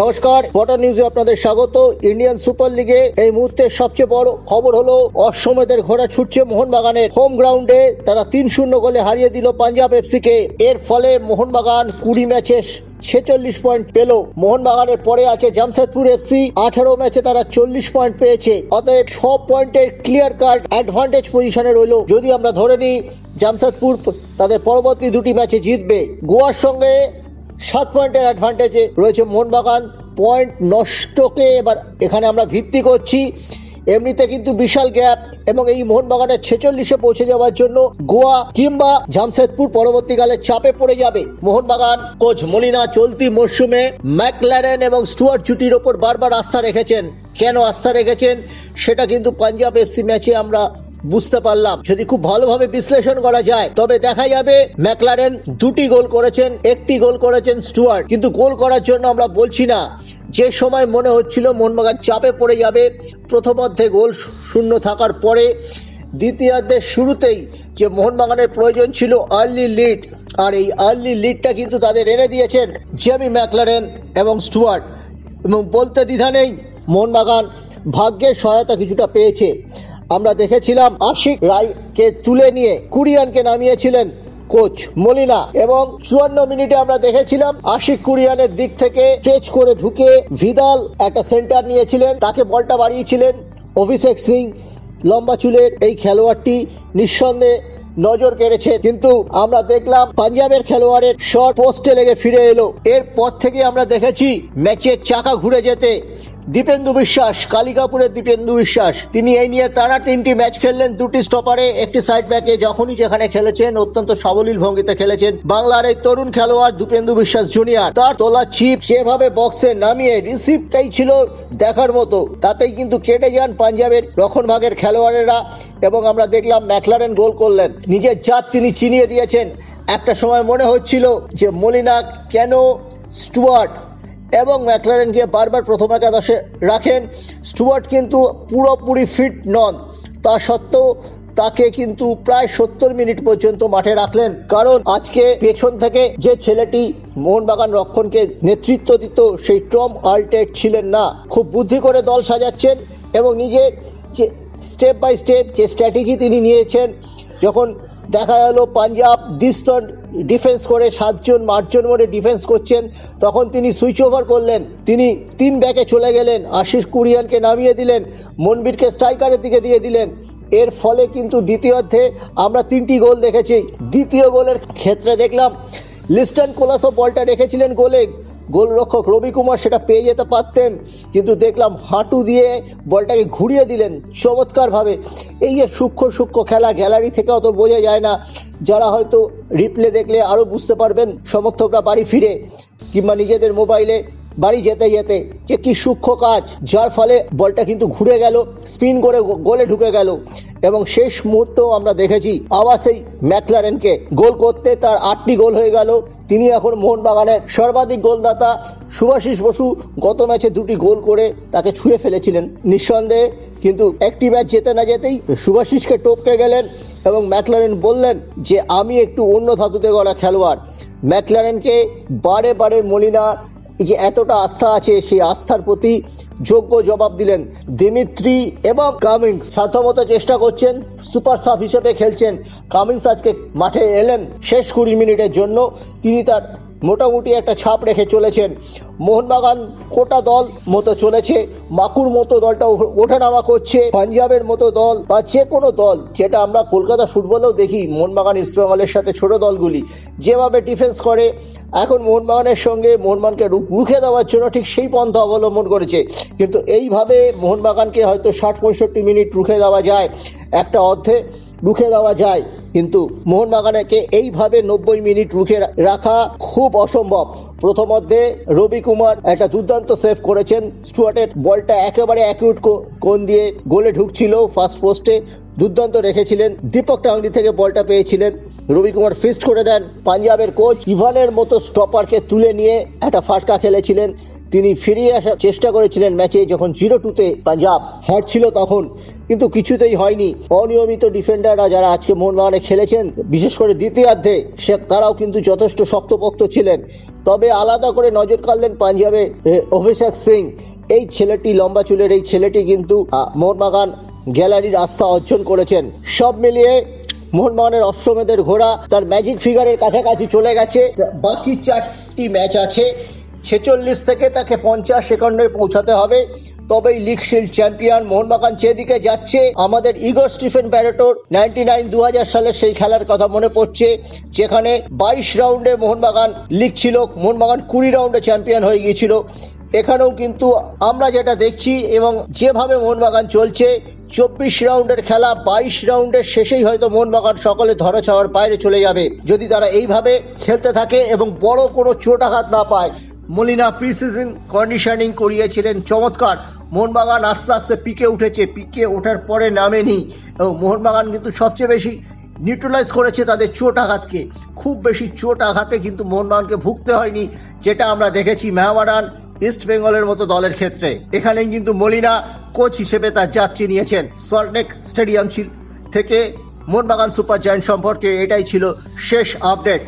নমস্কার, বটন নিউজে আপনাদের স্বাগত। ইন্ডিয়ান সুপার লিগে এই মুহূর্তে সবচেয়ে বড় খবর হলো অশ্বমেধের ঘোড়া ছুটছে মোহনবাগানের হোম গ্রাউন্ডে। তারা 3-0 গোলে হারিয়ে দিল পাঞ্জাব এফসি কে। এর ফলে মোহনবাগান 20 ম্যাচে 46 পয়েন্ট পেল। মোহনবাগানের পরে আছে জামশেদপুর এফসি, 18 ম্যাচে তারা 40 পয়েন্ট পেয়েছে। অতএব 6 পয়েন্টের ক্লিয়ার কাট অ্যাডভান্টেজ পজিশনে রইল। যদি আমরা ধরে নিই জামশেদপুর তাদের পরবর্তী দুটি ম্যাচে জিতবে। গোয়ার সঙ্গে 7 পয়েন্টের অ্যাডভান্টেজে রয়েছে মোহনবাগান। পয়েন্ট নষ্টকে এবার এখানে আমরা ভিত্তি করছি। এমনিতে কিন্তু বিশাল গ্যাপ, এবং এই মোহনবাগানের 46-এ পৌঁছে যাওয়ার জন্য গোয়া কিংবা জামশেদপুর পরবর্তীকালে চাপে পড়ে যাবে। মোহনবাগান কোচ মলিনা চলতি মরশুমে ম্যাকলারেন এবং স্টুয়ার্ট জুটির ওপর বারবার আস্থা রেখেছেন। কেন আস্থা রেখেছেন সেটা কিন্তু পাঞ্জাব এফসি ম্যাচে আমরা বুঝতে পারলাম। যদি খুব ভালোভাবে বিশ্লেষণ করা যায় তবে দেখা যাবে ম্যাকলারেন 2টি গোল করেছেন, 1টি গোল করেছেন স্টুয়ার্ট। কিন্তু গোল করার জন্য আমরা বলছি না। যে সময় মনে হচ্ছিল মোহনবাগান চাপে পড়ে যাবে, প্রথমার্ধে গোল শূন্য থাকার পরে দ্বিতীয়ার্ধের শুরুতেই যে মোহনবাগানের প্রয়োজন ছিল আর্লি লিড, আর এই আর্লি লিডটা কিন্তু তাদের এনে দিয়েছেন জেমি ম্যাকলারেন এবং স্টুয়ার্ট। এবং বলতে দ্বিধা নেই, মোহনবাগান ভাগ্যের সহায়তা কিছুটা পেয়েছে। আমরা দেখেছিলাম আশিক রায়কে তুলে নিয়ে কুরিয়ানকে নামিয়েছিলেন কোচ মলিনা, এবং 54 মিনিটে আমরা দেখেছিলাম আশিক কুরিয়ানের দিক থেকে স্ট্রেচ করে ঢুকে ভিদাল একটা সেন্টার নিয়েছিলেন, তাকে বলটা বাড়িয়েছিলেন অভিষেক সিং। লম্বা চুলের এই খেলোয়াড়টি নিঃসন্দেহে নজর কেড়েছে, কিন্তু আমরা দেখলাম পাঞ্জাবের খেলোয়াড়ের শট পোস্টে লেগে ফিরে এলো। এরপর থেকে আমরা দেখেছি ম্যাচের চাকা ঘুরে যেতে দীপেন্দু বিশ্বাস, কালিকাপুরের দীপেন্দু বিশ্বাস, তিনি এই নিয়ে টানা 3টি ম্যাচ খেললেন, 2টি স্টপারে, 1টি সাইড ব্যাকে। যখনই যেখানে খেলেছেন অত্যন্ত সাবলীল ভঙ্গিতে খেলেছেন। বাংলার এই তরুণ খেলোয়াড় দীপেন্দু বিশ্বাস জুনিয়র, তার তোলা চিপ যেভাবে বক্সে নামিয়ে রিসিভটাই ছিল দেখার মতো, তাতেই কিন্তু কেটে যান পাঞ্জাবের রক্ষণভাগের খেলোয়াড়েরা। এবং আমরা দেখলাম ম্যাকলারেন গোল করলেন, নিজের জাত তিনি চিনিয়ে দিয়েছেন। একটা সময় মনে হচ্ছিল যে মলিনা কেন স্টুয়ার্ট এবং ম্যাকলারেনকে বারবার প্রথম একাদশে রাখেন। স্টুয়ার্ট কিন্তু পুরোপুরি ফিট নন, তা সত্ত্বেও তাকে কিন্তু প্রায় 70 মিনিট পর্যন্ত মাঠে রাখলেন। কারণ আজকে পেছন থেকে যে ছেলেটি মোহনবাগান রক্ষণকে নেতৃত্ব দিত সেই টম আল্টেট ছিলেন না। খুব বুদ্ধি করে দল সাজাচ্ছেন এবং নিজের যে স্টেপ বাই স্টেপ যে স্ট্র্যাটেজি তিনি নিয়েছেন। যখন দেখা গেল পাঞ্জাব দ্বিস্তর ডিফেন্স করে 7-8 মোড়ে ডিফেন্স করছেন, তখন তিনি সুইচ ওভার করলেন, তিনি 3 ব্যাকে চলে গেলেন, আশিস কুরিয়ানকে নামিয়ে দিলেন, মনবীরকে স্ট্রাইকারের দিকে দিয়ে দিলেন। এর ফলে কিন্তু দ্বিতীয়ার্ধে আমরা 3টি গোল দেখেছি। দ্বিতীয় গোলের ক্ষেত্রে দেখলাম লিস্টন কোলাসো বলটা রেখেছিলেন গোলে, গোলরক্ষক রবি কুমার সেটা পেয়ে যেতে পারতেন, কিন্তু দেখলাম হাঁটু দিয়ে বলটাকে ঘুরিয়ে দিলেন চমৎকারভাবে। এই যে সূক্ষ্ম সূক্ষ্ম খেলা গ্যালারি থেকে অত বোঝা যায় না, যারা হয়তো রিপ্লে দেখলে আরও বুঝতে পারবেন সমর্থকরা বাড়ি ফিরে কিংবা নিজেদের মোবাইলে বাড়ি যেতে যেতে, যে কি সূক্ষ্ম কাজ, যার ফলে বলটা কিন্তু ঘুরে গেল, স্পিন করে গোলে ঢুকে গেল। এবং শেষ মুহূর্তেও আমরা দেখেছি আবার সেই ম্যাকলারেনকে গোল করতে, তার 8টি গোল হয়ে গেল। তিনি এখন মোহনবাগানের সর্বাধিক গোলদাতা। শুভাশিস বসু গত ম্যাচে 2টি গোল করে তাকে ছুঁয়ে ফেলেছিলেন নিঃসন্দেহে, কিন্তু একটি ম্যাচ যেতে না যেতেই শুভাশিসকে টপকে গেলেন এবং ম্যাকলারেন বললেন যে আমি একটু অন্য ধাতুতে গড়া খেলোয়াড়। ম্যাকলারেনকে বারে বারে মলিনা যে এতটা আস্থা আছে, সেই আস্থার প্রতি যোগ্য জবাব দিলেন। দিমিত্রি এবং কামিন্স সাধ্যমতো চেষ্টা করছেন, সুপার সাব হিসেবে খেলছেন। কামিন্স আজকে মাঠে এলেন শেষ 20 মিনিটের জন্য, তিনি তার মোটামুটি একটা ছাপ রেখে চলেছেন। মোহনবাগান কোটা দল মতো চলেছে, মাকুর মতো দলটা ওঠানামা করছে। পাঞ্জাবের মতো দল বা যে কোনো দল, যেটা আমরা কলকাতা ফুটবলেও দেখি, মোহনবাগান ইস্ট বেঙ্গলের সাথে ছোট দলগুলি যেভাবে ডিফেন্স করে, এখন মোহনবাগানের সঙ্গে মোহনবাগানকে রুখে দেওয়ার জন্য ঠিক সেই পন্থা অবলম্বন করেছে। কিন্তু এইভাবে মোহনবাগানকে হয়তো 60-65 মিনিট রুখে দেওয়া যায়, একটা অর্ধে রুখে দেওয়া যায়, কিন্তু মোহনবাগানকে এইভাবে 90 মিনিট রুখে রাখা খুব অসম্ভব। প্রথমার্ধে রবি কুমার একটা দুর্দান্ত সেভ করেছেন, স্টুয়ার্টের বলটা একেবারে অ্যাকিউট কোণ দিয়ে গোলে ঢুকছিল, ফার্স্ট পোস্টে দুর্দান্ত রেখেছিলেন। দীপক টাংরি থেকে বলটা পেয়েছিলেন, রবি কুমার ফিস্ট করে দেন। পাঞ্জাবের কোচ ইভানের মতো স্টপারকে তুলে নিয়ে একটা ফাটকা খেলেছিলেন, তিনি ফিরিয়ে আসার চেষ্টা করেছিলেন ম্যাচে, যখন 0-2 পাঞ্জাব হারছিল তখন, কিন্তু কিছুতেই হয়নি। অনিয়মিত ডিফেন্ডাররা যারা আজকে মোহনবাগানে খেলেছেন, বিশেষ করে দ্বিতীয়ার্ধে, তারাও কিন্তু যথেষ্ট শক্তপোক্ত ছিলেন। তবে আলাদা করে নজর কাড়লেন পাঞ্জাবের অভিষেক সিং। এই ছেলেটি, লম্বা চুলের এই ছেলেটি কিন্তু মোহনবাগান গ্যালারির আস্থা অর্জন করেছেন। সব মিলিয়ে মোহনবাগানের অশ্বমেধের ঘোড়া তার ম্যাজিক ফিগারের কাছাকাছি চলে গেছে। বাকি 4টি ম্যাচ আছে, 46 থেকে তাকে 50 সেকেন্ডে পৌঁছাতে হবে, তবেই লিগ শিল্ড চ্যাম্পিয়ন। মোহনবাগান যেদিকে যাচ্ছে, আমাদের ইগর স্টিফেন ব্যারেটোর 2009 সালের সেই খেলার কথা মনে পড়ছে, যেখানে 22 রাউন্ডে মোহনবাগান লিগ ছিল, মোহনবাগান 20 রাউন্ডে চ্যাম্পিয়ন হয়ে গিয়েছিল। এখানেও কিন্তু আমরা যেটা দেখছি এবং যেভাবে মোহনবাগান চলছে, 24 রাউন্ডের খেলা 22 রাউন্ডের শেষেই হয়তো মোহনবাগান সকলে ধরাছোঁয়ার বাইরে চলে যাবে, যদি তারা এইভাবে খেলতে থাকে এবং বড় কোনো চোটাঘাত না পায়। মলিনা প্রি সিজন কন্ডিশনিং করিয়েছিলেন চমৎকার। মোহনবাগান আস্তে আস্তে পিকে উঠেছে, পিকে ওঠার পরে নামেনি, এবং মোহনবাগান কিন্তু সবচেয়ে বেশি নিউট্রালাইজ করেছে তাদের চোট আঘাতকে। খুব বেশি চোট আঘাতে কিন্তু মোহনবাগানকে ভুগতে হয়নি, যেটা আমরা দেখেছি মেহমাদান, ইস্ট বেঙ্গলের মতো দলের ক্ষেত্রে। এখানে কিন্তু মলিনা কোচ হিসেবে তার যাত্রী নিয়েছেন। সল্টলেক স্টেডিয়াম থেকে মোহনবাগান সুপার জায়ান্ট সম্পর্কে এটাই ছিল শেষ আপডেট।